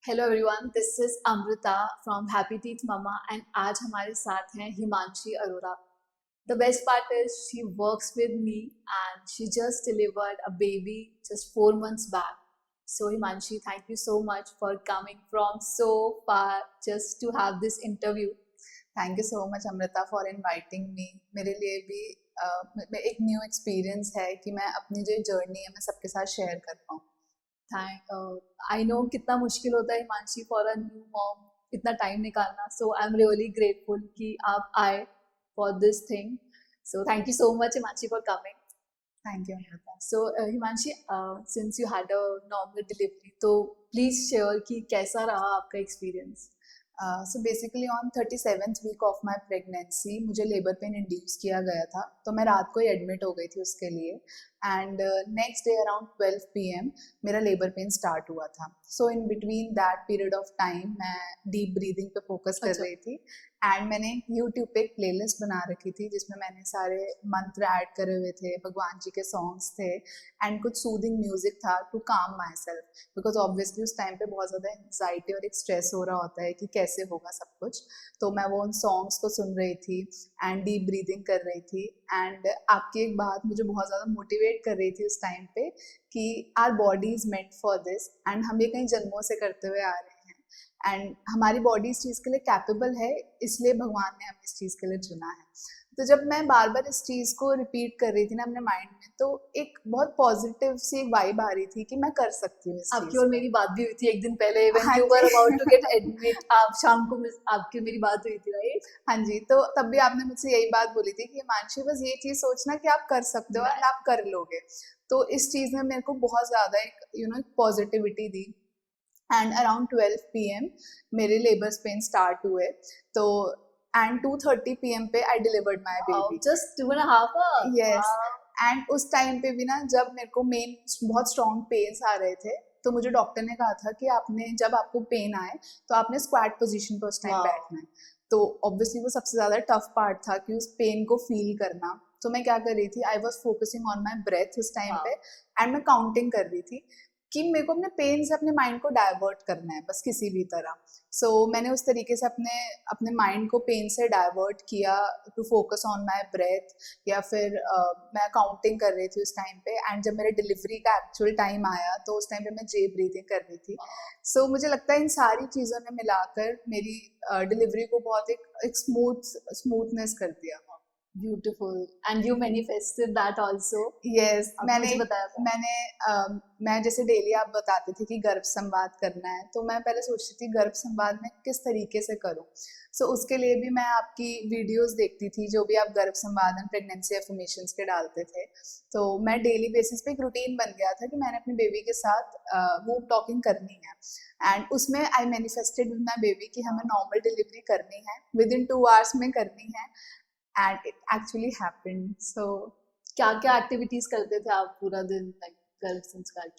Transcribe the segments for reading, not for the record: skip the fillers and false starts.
Hello everyone, this is Amrita from happy teeth mama and आज हमारे साथ हैं Himanshi Arora. The best part is she works with me and she just delivered a baby just 4 months back. So Himanshi, thank you so much for coming from so far just to have this interview. Thank you so much Amrita for inviting me. मेरे लिए भी एक new experience है कि मैं अपनी जो journey है मैं सबके साथ शेयर कर पाऊँ. आई नो कितना मुश्किल होता है Himanshi for a new mom इतना टाइम निकालना. सो आई एम रियली ग्रेटफुल कि आप आए for this thing. So thank you so much Himanshi for coming. Thank you Amrita. So, Himanshi, since you had a normal delivery, तो please share कि कैसा रहा आपका experience. So basically on 37th week of my pregnancy मुझे labour pain induce किया गया था, तो मैं रात को ही एडमिट हो गई थी उसके लिए. And next day around 12 PM मेरा लेबर पेन स्टार्ट हुआ था. So in between that period of time मैं डीप ब्रीदिंग पे फोकस कर रही थी. एंड मैंने यूट्यूब पे एक प्लेलिस्ट बना रखी थी जिसमें मैंने सारे मंत्र ऐड करे हुए थे, भगवान जी के सॉन्ग्स थे एंड कुछ सूदिंग म्यूजिक था टू काम माई सेल्फ, बिकॉज ऑब्वियसली उस टाइम पे बहुत ज़्यादा एंग्जाइटी और एक स्ट्रेस हो रहा होता है कि कैसे होगा सब कुछ. तो मैं वो उन सॉन्ग्स को सुन रही थी एंड डीप ब्रीदिंग कर रही थी. एंड आपकी एक बात मुझे बहुत ज़्यादा मोटिवेट कर रही थी उस टाइम पे कि our body is meant for this and हम ये कई जन्मों से करते हुए आ रहे हैं एंड हमारी बॉडी इस चीज़ के लिए कैपेबल है, इसलिए भगवान ने हमें इस चीज़ के लिए चुना है. तो जब मैं बार बार इस चीज़ को रिपीट कर रही थी ना अपने माइंड में, तो एक बहुत पॉजिटिव सी एक वाइब आ रही थी कि मैं कर सकती हूँ इस आपकी चीज़ और को. मेरी बात भी हुई थी एक दिन पहले when हाँ you were about to ji. get admit. आप शाम को आपकी मेरी बात हुई थी, राइट? हाँ जी, तो तब भी आपने मुझसे यही बात बोली थी कि हिमांशी बस ये चीज़ सोचना कि आप कर सकते हो एंड आप कर लोगे. तो इस चीज़ ने मेरे को बहुत ज़्यादा एक positivity the. And around 12 PM मेरे लेबर्स पेन स्टार्ट हुए. तो एंड 2:30 PM पे आई delivered my baby. Just 2.5 hours. Yes. Wow. And उस टाइम पे भी ना जब मेरे को मेन बहुत स्ट्रॉन्ग पेन्स आ रहे थे, तो मुझे डॉक्टर ने कहा था कि आपने जब आपको पेन आए तो आपने स्क्वाट पोजीशन पे उस टाइम Wow. बैठना है. तो ऑब्वियसली वो सबसे ज़्यादा टफ पार्ट था कि उस पेन को फील करना. तो मैं क्या कर रही थी, I was focusing on my breath उस टाइम Wow. पे एंड मैं काउंटिंग कर रही थी कि मेरे को अपने पेन से अपने माइंड को डाइवर्ट करना है बस किसी भी तरह. सो मैंने उस तरीके से अपने अपने माइंड को पेन से डाइवर्ट किया to focus on my breath. या फिर मैं काउंटिंग कर रही थी उस टाइम पे एंड जब मेरे डिलीवरी का एक्चुअल टाइम आया तो उस टाइम पे मैं जे ब्रीथिंग कर रही थी. सो मुझे लगता है इन सारी चीज़ों ने मिलाकर मेरी डिलीवरी को बहुत एक स्मूथनेस कर दिया. Beautiful. And you manifested that also. Yes. आपने मुझे बताया था. मैं जैसे डेली आप बताते थे कि गर्भ संवाद करना है, तो मैं पहले सोचती थी गर्भ संवाद में किस तरीके से करूं. सो उसके लिए भी मैं आपकी वीडियोस देखती थी जो भी आप गर्भ संवाद एंड प्रेगनेंसी एफर्मेशंस के डालते थे. तो मैं डेली बेसिस पे एक रूटीन बन गया था कि मैंने अपनी बेबी के साथ वो टॉकिंग करनी है. एंड उसमें आई मैनिफेस्टेड विद माई बेबी कि हमें नॉर्मल डिलीवरी करनी है, विद इन 2 hours में करनी है. And it actually happened. So क्या क्या एक्टिविटीज करते थे आप पूरा दिन, लाइक गर्भ संस्कार?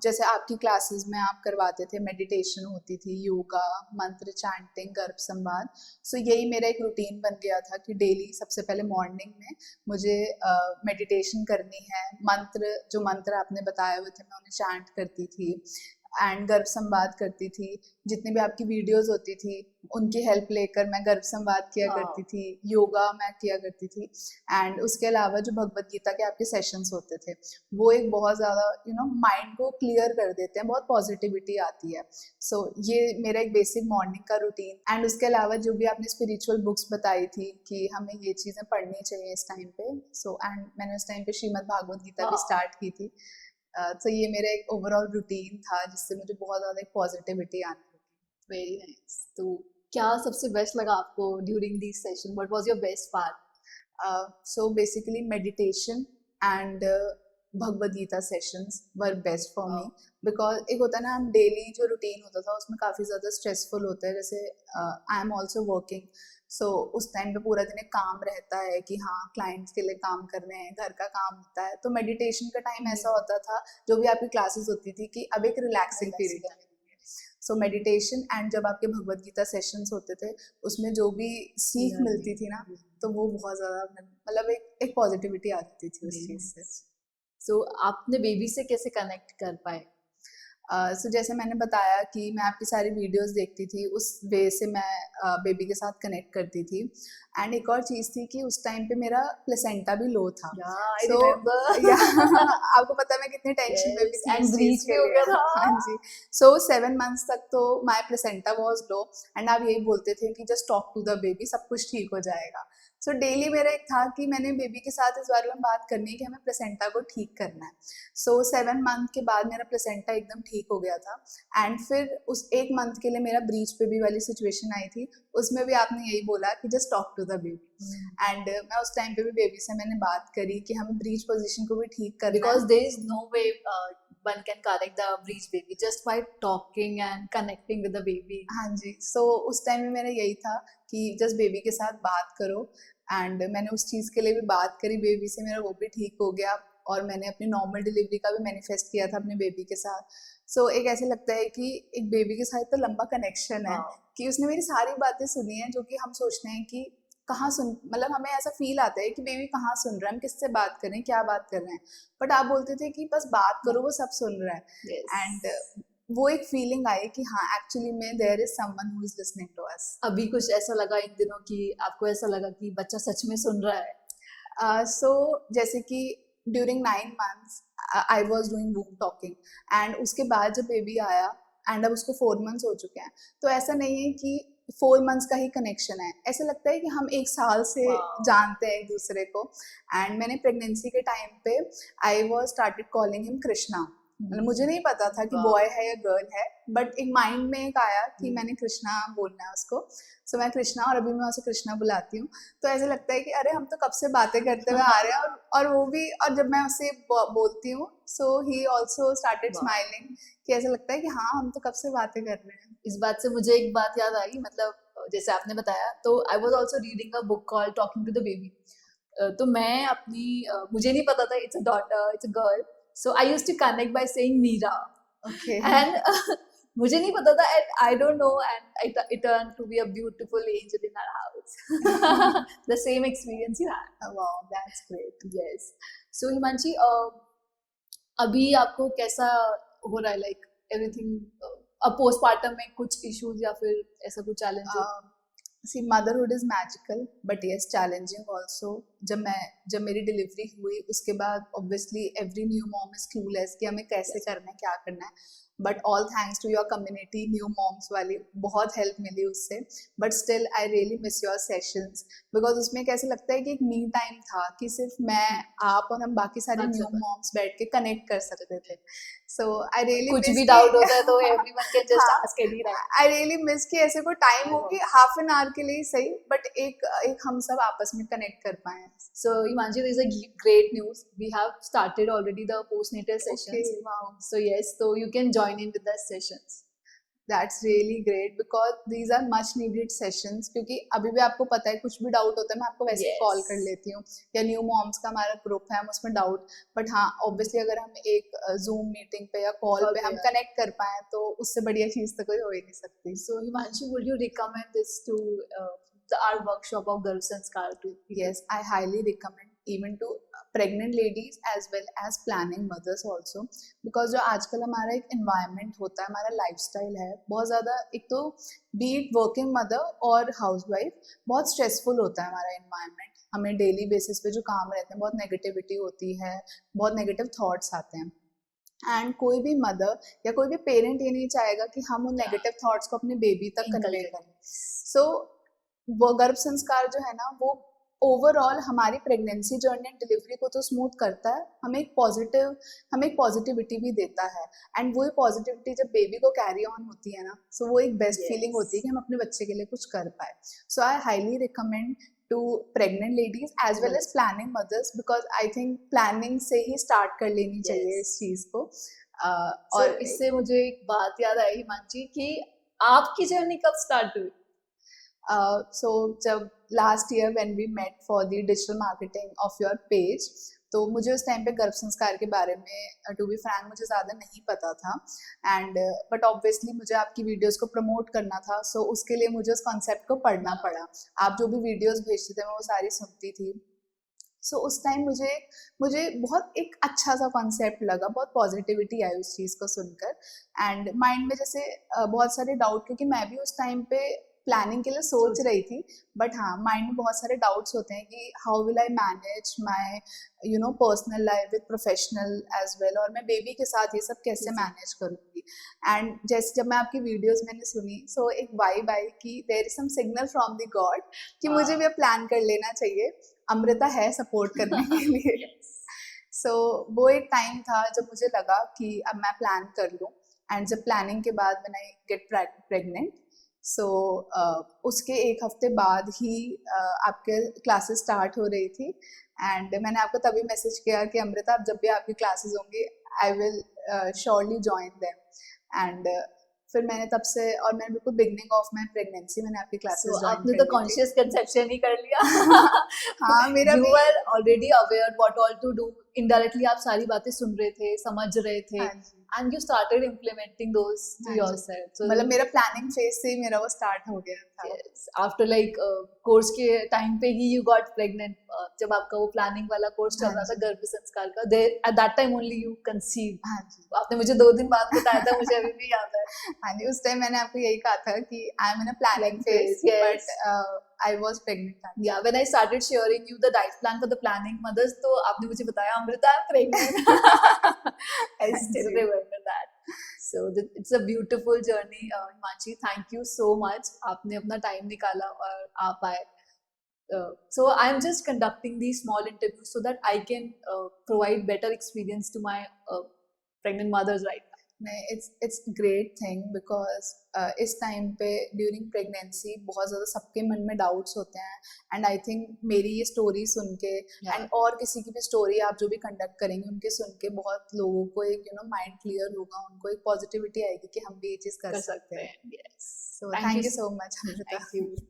जैसे आपकी क्लासेस में आप करवाते थे, मेडिटेशन होती थी, योगा, मंत्र चैंटिंग, गर्भ संवाद. सो यही मेरा एक रूटीन बन गया था कि डेली सबसे पहले मॉर्निंग में मुझे मेडिटेशन करनी है. जो मंत्र आपने बताए हुए थे मैं उन्हें चैंट करती थी एंड गर्भ संवाद करती थी. जितनी भी आपकी वीडियोस होती थी उनकी हेल्प लेकर मैं गर्भ संवाद किया करती थी, योगा मैं किया करती थी. एंड उसके अलावा जो भगवत गीता के आपके सेशंस होते थे वो एक बहुत ज़्यादा माइंड को क्लियर कर देते हैं, बहुत पॉजिटिविटी आती है. सो ये मेरा एक बेसिक मॉर्निंग का रूटीन. एंड उसके अलावा जो भी आपने स्पिरिचुअल बुक्स बताई थी कि हमें ये चीज़ें पढ़नी चाहिए इस टाइम पे. सो एंड मैंने उस टाइम पे श्रीमद् भागवत गीता भी स्टार्ट की थी. तो ये मेरा एक ओवरऑल रूटीन था जिससे मुझे बहुत ज़्यादा एक पॉजिटिविटी आने लगी. Very nice. तो क्या सबसे बेस्ट लगा आपको during this session? What was your best part? So basically meditation and Bhagavad Gita sessions were best for me. Because एक होता है ना, हम डेली जो रूटीन होता था उसमें काफ़ी ज़्यादा स्ट्रेसफुल होता है. जैसे आई एम ऑल्सो वर्किंग. सो उस टाइम पे पूरा दिन एक काम रहता है कि हाँ क्लाइंट्स के लिए काम करने हैं, घर का काम होता है. तो मेडिटेशन का टाइम ऐसा होता था, जो भी आपकी क्लासेस होती थी, कि अब एक रिलैक्सिंग पीरियड है. सो मेडिटेशन एंड जब आपके भगवद गीता सेशंस होते थे उसमें जो भी सीख मिलती थी ना, तो वो बहुत ज़्यादा मतलब एक पॉजिटिविटी आती थी उस चीज़ से. सो आपने बेबी से कैसे कनेक्ट कर पाए? सो जैसे मैंने बताया कि मैं आपकी सारी वीडियोस देखती थी, उस वे से मैं बेबी के साथ कनेक्ट करती थी। एंड एक और चीज़ थी कि उस टाइम पे मेरा प्लेसेंटा भी लो था। Yeah, I सो या remember. आपको पता है मैं कितनी टेंशन में भी Yes, थी and इस चीज़ breach भी के हो लिए। गया था. हाँ जी। सो 7 मंथ्स तक तो my placenta was low and आप यही बोलते थे कि just talk to the baby, सब कुछ ठीक हो जाएगा। सो डेली मेरा एक था कि मैंने बेबी के साथ इस बारे में बात करनी है कि हमें प्लेसेंटा को ठीक करना है। सो 7 मंथ के बाद मेरा प्लेसेंटा एकदम ठीक हो गया था। एंड फिर उस 1 मंथ के लिए मेरा ब्रीच बेबी वाली सिचुएशन आई थी, उसमें भी आपने यही बोला कि just talk to the baby. And मैं उस टाइम पे भी बेबी से मैंने बात करी कि हमें ब्रीच पोजीशन को भी ठीक करना Because है। there is no way one can correct the breech baby just by talking and connecting with the baby. हाँ जी। सो उस टाइम में मेरा यही था कि जस्ट बेबी के साथ बात करो। एंड मैंने उस चीज़ के लिए भी बात करी बेबी से, मेरा वो भी ठीक हो गया। और मैंने अपनी नॉर्मल डिलीवरी का भी मैनिफेस्ट किया था अपने बेबी के साथ। सो एक ऐसे लगता है कि एक बेबी के साथ तो लंबा कनेक्शन है Wow. कि उसने मेरी सारी बातें सुनी हैं, जो कि हम सोचते हैं कि कहाँ सुन, मतलब हमें ऐसा फील आता है कि बेबी कहाँ सुन रहा है, हम किससे बात कर रहे हैं, क्या बात कर रहे हैं। बट आप बोलते थे कि बस बात करो, वो सब सुन रहा है। Yes. एंड वो एक फीलिंग आई कि हाँ एक्चुअली में there is someone who is listening to us. अभी कुछ ऐसा लगा इन दिनों कि आपको ऐसा लगा कि बच्चा सच में सुन रहा है? सो जैसे कि during 9 months I was doing womb talking. And उसके बाद जब बेबी आया एंड अब उसको 4 मंथ्स हो चुके हैं, तो ऐसा नहीं है कि 4 मंथ्स का ही कनेक्शन है, ऐसा लगता है कि हम 1 साल से Wow. जानते हैं एक दूसरे को। एंड मैंने प्रेगनेंसी के टाइम पे I was started calling him Krishna. मतलब मुझे नहीं पता था कि Wow. बॉय है या गर्ल है, बट एक माइंड में एक आया कि Hmm. मैंने कृष्णा बोलना है उसको। सो मैं कृष्णा, और अभी मैं उसे कृष्णा बुलाती हूँ। तो ऐसा लगता है कि अरे हम तो कब से बातें करते हुए आ रहे हैं। और वो भी, और जब मैं उसे बोलती हूँ so she also started Wow. Smiling, कि ऐसा लगता है कि हाँ हम तो कब से बातें कर रहे हैं। इस बात से मुझे एक बात याद आई, मतलब जैसे आपने बताया, तो I was also reading a book called talking to the baby. तो मैं अपनी मुझे नहीं पता था it's a daughter, it's a girl, so I used to connect by saying Meera okay. And मुझे नहीं पता था, and I don't know, and it turn to be a beautiful angel in our house. The same experience you had. Wow that's great. Yes. So Himanshi, अभी आपको कैसा हो रहा है, लाइक एवरीथिंग पोस्टमार्टम में कुछ इश्यूज या फिर ऐसा कुछ challenges? See motherhood is magical but yes challenging also. जब मेरी डिलीवरी हुई उसके बाद obviously every new mom is clueless कि हमें कैसे करना है, क्या करना है। But all thanks to your community new moms वाली, बहुत हेल्प मिली उससे। But still I really miss your sessions, because उसमें कैसे लगता है कि एक मी टाइम था कि सिर्फ मैं, आप और हम बाकी सारी न्यू मॉम्स बैठ के कनेक्ट कर सकते थे। सो आई रियली कुछ मिस भी कि डाउट होता है तो एवरीवन कैन जस्ट हाँ, आस्क एनी टाइम। आई रियली मिस कि ऐसे कोई टाइम हो कि हाफ एन आवर के लिए ही सही, बट एक हम सब आपस में कनेक्ट कर पाए। So Imanji, there is a great news. We have started already the postnatal okay, sessions. Wow, So yes, so you can join in with the sessions. That's really great because these are much needed sessions. क्योंकि अभी भी आपको पता है कुछ भी doubt होता है मैं आपको वैसे कॉल कर Yes. लेती हूँ, या न्यू मॉम्स का हमारा ग्रुप है हम उसमें डाउट। बट हाँ ऑब्वियसली अगर हम एक जूम मीटिंग पे या कॉल Call पे पे हम यार। कनेक्ट कर पाए तो उससे बढ़िया चीज़ तो कोई हो ही नहीं सकती। So Himanshi, would you recommend this to our workshop of Garv Sanskar to people? Yes, I highly recommend even to pregnant ladies as well as planning mothers also, because जो आजकल हमारा एक environment होता है, हमारा lifestyle है बहुत ज़्यादा, एक तो be it working mother और housewife, बहुत stressful होता है हमारा environment। हमें डेली बेसिस पे जो काम रहते हैं बहुत नेगेटिविटी होती है, बहुत नेगेटिव थॉट्स आते हैं। एंड कोई भी मदर या कोई भी पेरेंट ये नहीं चाहेगा कि हम उन नेगेटिव थॉट्स को अपने बेबी तक कन्वे Inculcate. करें। सो वो गर्भ संस्कार जो है ना, वो ओवरऑल हमारी प्रेगनेंसी जर्नी एंड डिलीवरी को तो स्मूथ करता है, हमें एक पॉजिटिविटी भी देता है। एंड वही पॉजिटिविटी जब बेबी को कैरी ऑन होती है ना, सो वो एक बेस्ट फीलिंग होती है कि हम अपने बच्चे के लिए कुछ कर पाए। So I highly recommend to pregnant ladies as well as planning mothers, because I think planning से ही start कर लेनी चाहिए इस चीज को। और इससे मुझे एक बात याद आई हिमांशी कि आपकी जर्नी कब स्टार्ट हुई? So जब last year when we met for the digital marketing of your page, तो मुझे उस टाइम पे गर्भ संस्कार के बारे में टू बी फ्रैंक मुझे ज़्यादा नहीं पता था। एंड बट ऑब्वियसली मुझे आपकी वीडियोस को प्रमोट करना था, सो उसके लिए मुझे उस कॉन्सेप्ट को पढ़ना पड़ा। आप जो भी वीडियोस भेजते थे मैं वो सारी सुनती थी। सो उस टाइम मुझे मुझे बहुत एक अच्छा सा कॉन्सेप्ट लगा, बहुत पॉजिटिविटी आई उस चीज़ को सुनकर। एंड माइंड में जैसे बहुत सारे डाउट, क्योंकि मैं भी उस टाइम पे प्लानिंग के लिए सोच रही थी, बट हाँ माइंड में बहुत सारे डाउट्स होते हैं कि how will I manage my personal life with professional as well, और मैं बेबी के साथ ये सब कैसे मैनेज करूँगी। एंड जैसे जब मैं आपकी वीडियोस मैंने सुनी, सो एक वाइब आई कि there is some signal from the god कि मुझे भी प्लान कर लेना चाहिए, अमृता है सपोर्ट करने के लिए। सो वो एक टाइम था जब मुझे लगा कि अब मैं प्लान कर लूँ। एंड जब प्लानिंग के बाद व्हेन आई गेट प्रेग्नेंट, सो उसके एक हफ्ते बाद ही आपके क्लासेस स्टार्ट हो रही थी। एंड मैंने आपको तभी मैसेज किया कि अमृता, अब जब भी आपकी क्लासेस होंगी I will surely join them. And फिर मैंने तब से, और मैंने बिल्कुल बिगनिंग ऑफ माई प्रेगनेंसी मैंने आपकी क्लासेस So, ज्वाइन आपने कर तो ली थी। कॉन्शियस कंसेप्शन ही कर लिया। हाँ मेरा You भी। were already aware what all to do. Indirectly आप सारी बातें सुन रहे थे, समझ रहे थे, हाँ जी, and you started implementing those to हाँ जी, yourself. So मतलब मेरा प्लानिंग फेज से ही मेरा वो स्टार्ट हो गया था। yes, after like कोर्स के टाइम पे ही you got pregnant. जब आपका वो प्लानिंग वाला कोर्स चल हाँ रहा था जी, गर्भ संस्कार का, there at that time only you conceived. हाँ जी, आपने मुझे 2 दिन बाद बताया था, मुझे अभी भी याद है. हाँ जी, उस टाइम मैंने आपको यही कहा था कि I am in a planning phase, Yes. But I was pregnant. Yeah, when I started sharing you the diet plan for the planning mothers, तो आपने मुझे बताया अमृता I'm pregnant. I हाँ still ji, remember that. So it's a beautiful journey, Himanshi. Thank you so much. आपने अपना time निकाला और आप आए. So I'm just conducting these small interviews so that I can provide better experience to my pregnant mothers right now. नहीं, it's great thing because इस time पे during pregnancy बहुत ज़्यादा सबके मन में डाउट्स होते हैं। एंड आई थिंक मेरी ये स्टोरी सुन के एंड और किसी की भी स्टोरी आप जो भी कंडक्ट करेंगे उनके सुन के बहुत लोगों को एक माइंड क्लियर होगा, उनको एक पॉजिटिविटी आएगी कि हम भी ये चीज़ कर सकते हैं। Yes. So Thank thank you you so much Amrita. Thank you.